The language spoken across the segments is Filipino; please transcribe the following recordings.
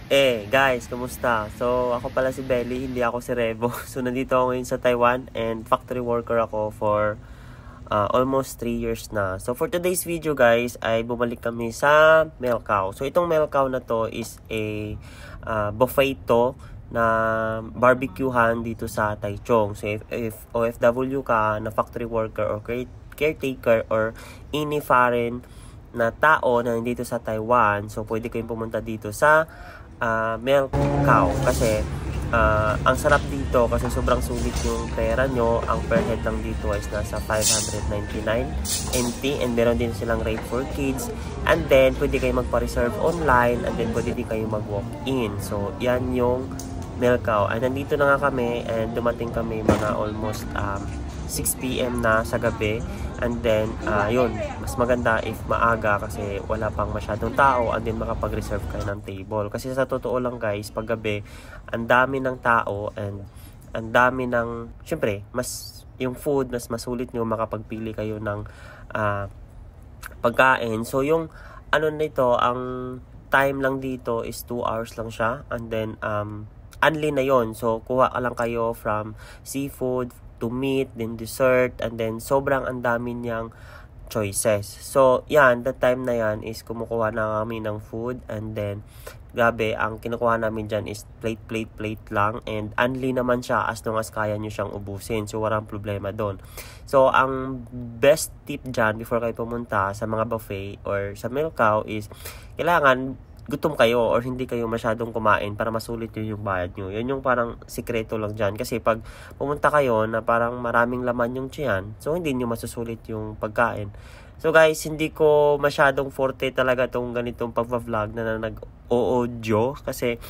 Guys, kumusta? So, ako pala si Belly, hindi ako si Revo. So, nandito ako ngayon sa Taiwan and factory worker ako for almost 3 years na. So, for today's video guys, ay bumalik kami sa Melcao. So, itong Melcao na to is a buffet to na barbecuehan dito sa Taichung. So, if OFW ka na factory worker or caretaker or any foreign na tao na nandito sa Taiwan, so pwede kayong pumunta dito sa Melcao kasi ang sarap dito kasi sobrang sulit yung pera nyo. Ang per head lang dito is nasa 599 NT and meron din silang rate for kids, and then pwede kayo magpa-reserve online, and then pwede din kayo mag-walk-in. So yan yung Melcao. And nandito na nga kami and dumating kami mga almost 6 PM na sa gabi. And then, yun, mas maganda if maaga kasi wala pang masyadong tao, and then makapag-reserve kayo ng table. Kasi sa totoo lang guys, pag gabi, ang dami ng tao and ang dami ng, syempre, mas yung food, mas masulit nyo makapagpili kayo ng pagkain. So, yung ano nito, ang time lang dito is 2 hours lang siya. And then, unli na yon. So, kuha ka lang kayo from seafood to meat, then dessert, and then sobrang ang dami niyang choices. So, yan, that time na yan is kumukuha na kami ng food, and then gabi, ang kinukuha namin dyan is plate lang, and unli naman siya as long as kaya nyo siyang ubusin. So, walang problema doon. So, ang best tip dyan before kayo pumunta sa mga buffet or sa Melcao is kailangan gutom kayo or hindi kayo masyadong kumain para masulit yung bayad nyo. Yun yung parang sikreto lang dyan. Kasi pag pumunta kayo na parang maraming laman yung tiyan, so hindi nyo masusulit yung pagkain. So guys, hindi ko masyadong forte talaga tong ganitong pag-vlog na nag-audio. Kasi,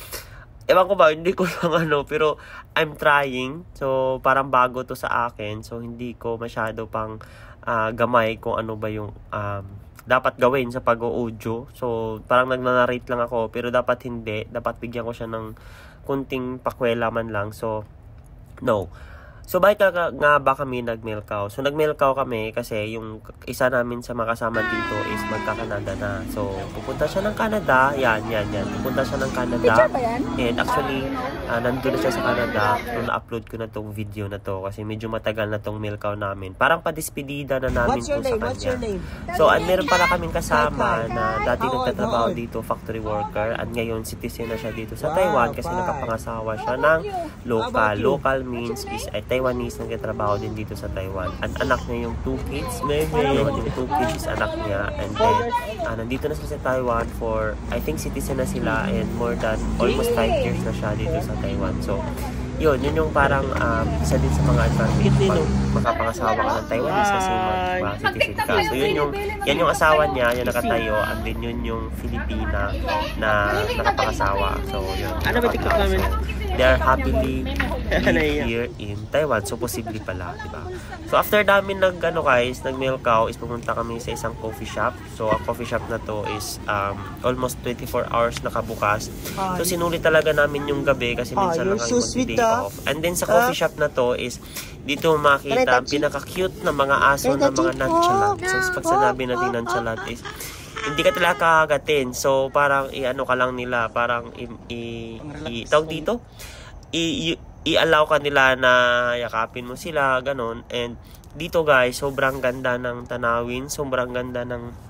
ewan ko ba, hindi ko lang pero I'm trying. So, parang bago to sa akin. So, hindi ko masyado pang gamay kung ano ba yung dapat gawin sa pag-audio. So, parang nag-narrate lang ako, pero dapat hindi. Dapat bigyan ko siya ng kunting pakwela man lang. So, no. So, bakit nga ba kami nag-Melcao? So, nag-Melcao kami kasi yung isa namin sa makasama dito is magka-Canada na. So, pupunta siya ng Canada. Yan. Pupunta siya ng Canada. And actually, nandun na siya sa Canada nung na-upload ko na tong video na to kasi medyo matagal na tong Melcao namin. Parang pa-despedida na namin to sa kanya. What's your name? So, meron pala kaming kasama na dati nagtatrabaho dito, factory worker. At ngayon, citizen na siya dito sa Taiwan kasi nakapangasawa siya ng local. Local means is Taiwanese nagtatrabaho din dito sa Taiwan. Ang anak niya yung 2 kids. Yung 2 kids is anak niya. And then, nandito na sila sa Taiwan for, I think citizen na sila, and more than almost 5 years na siya dito sa Taiwan. So, yun yung parang isa din sa mga advantage pag makapangasawa ka ng Taiwanese kasi citizen ka. So, yan yung asawa niya, yung nakatayo, and then yun yung Filipina na nakapangasawa. So, yun. Ano ba TikTok namin? They are happily here in Taiwan. So, posible pala, diba? So, after namin nag-Melcao is pumunta kami sa isang coffee shop. So, ang coffee shop na to is almost 24 hours nakabukas. So, sinulit talaga namin yung gabi kasi minsan lang kayo mag-day off. And then, sa coffee shop na to is dito makita pinaka-cute na mga aso na mga nonchalant. So, pag sinabi natin nonchalant is hindi ka talaga kagatin. So, parang i-ano ka lang nila, parang tawag dito, i-allow ka nila na yakapin mo sila, ganun. And dito guys, sobrang ganda ng tanawin, sobrang ganda ng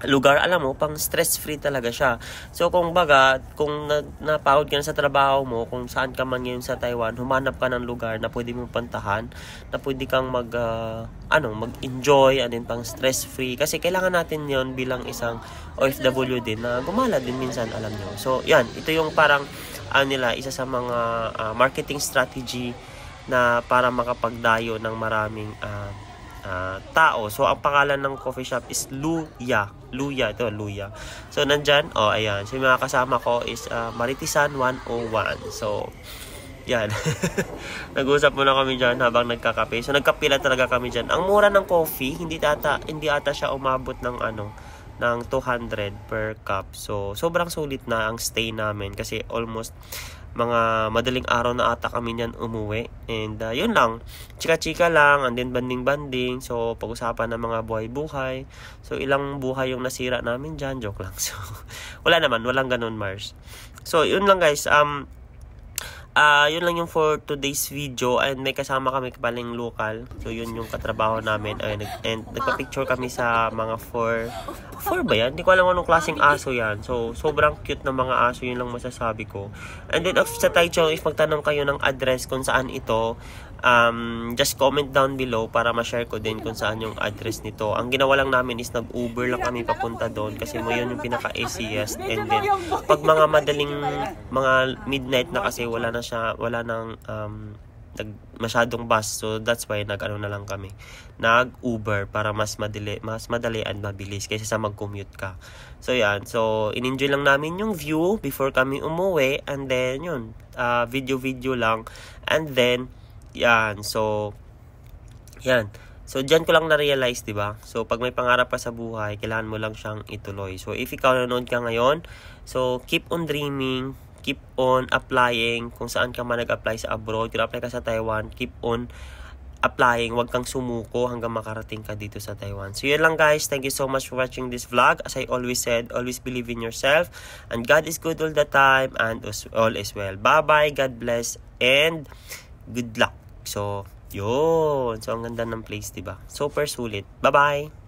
lugar. Alam mo, pang stress-free talaga siya. So, kung napagod ka na sa trabaho mo, kung saan ka man ngayon sa Taiwan, humanap ka ng lugar na pwede mong pantahan, na pwede kang mag-enjoy, and then pang stress-free. Kasi kailangan natin yon bilang isang OFW din na gumala din minsan, alam nyo. So, yan. Ito yung parang, isa sa mga marketing strategy na para makapagdayo ng maraming tao. So, ang pangalan ng coffee shop is Luya. Ito, Luya. So, nandyan, ayan. So, yung mga kasama ko is Maritisan 101. So, yan. Nag-usap muna kami dyan habang nagkakape. So, nagkapila talaga kami dyan. Ang mura ng coffee, hindi ata siya umabot ng ng 200 per cup. So, sobrang sulit na ang stay namin kasi almost mga madaling araw na ata kami niyan umuwi. And yun lang, chika-chika lang, and then banding-banding. So pag-usapan ng mga buhay-buhay. So ilang buhay yung nasira namin dyan, joke lang. So wala naman, walang ganun, Mars. So yun lang guys, yun lang yung for today's video, and may kasama kami paling local. So yun yung katrabaho namin, and nagpa-picture kami sa mga 4 ba yan? Hindi ko alam anong klaseng aso yan. So sobrang cute ng mga aso, yun lang masasabi ko. And then sa Taichung, if magtanong kayo ng address kung saan ito, just comment down below para ma-share ko din kung saan yung address nito. Ang ginawa lang namin is nag-Uber lang kami papunta doon kasi mo yun yung pinaka-easiest. And then pag mga madaling mga midnight na kasi wala nang masyadong bus, so that's why nag-ano na lang kami, nag-Uber para mas madali and mabilis kaysa sa mag-commute ka. So yan, so in-enjoy lang namin yung view before kami umuwi, and then yun, video lang, and then yan, so dyan ko lang na-realize, diba? So, pag may pangarap ka sa buhay, kailangan mo lang siyang ituloy. So, if ikaw nanonood ka ngayon, so, keep on dreaming, keep on applying, kung saan ka man nag-apply sa abroad, kung apply ka sa Taiwan, keep on applying, wag kang sumuko hanggang makarating ka dito sa Taiwan. So, yun lang guys, thank you so much for watching this vlog. As I always said, always believe in yourself, and God is good all the time, and all is well. Bye-bye, God bless, and good luck. So, yun. So, ang ganda ng place, diba? Super sulit. Bye-bye!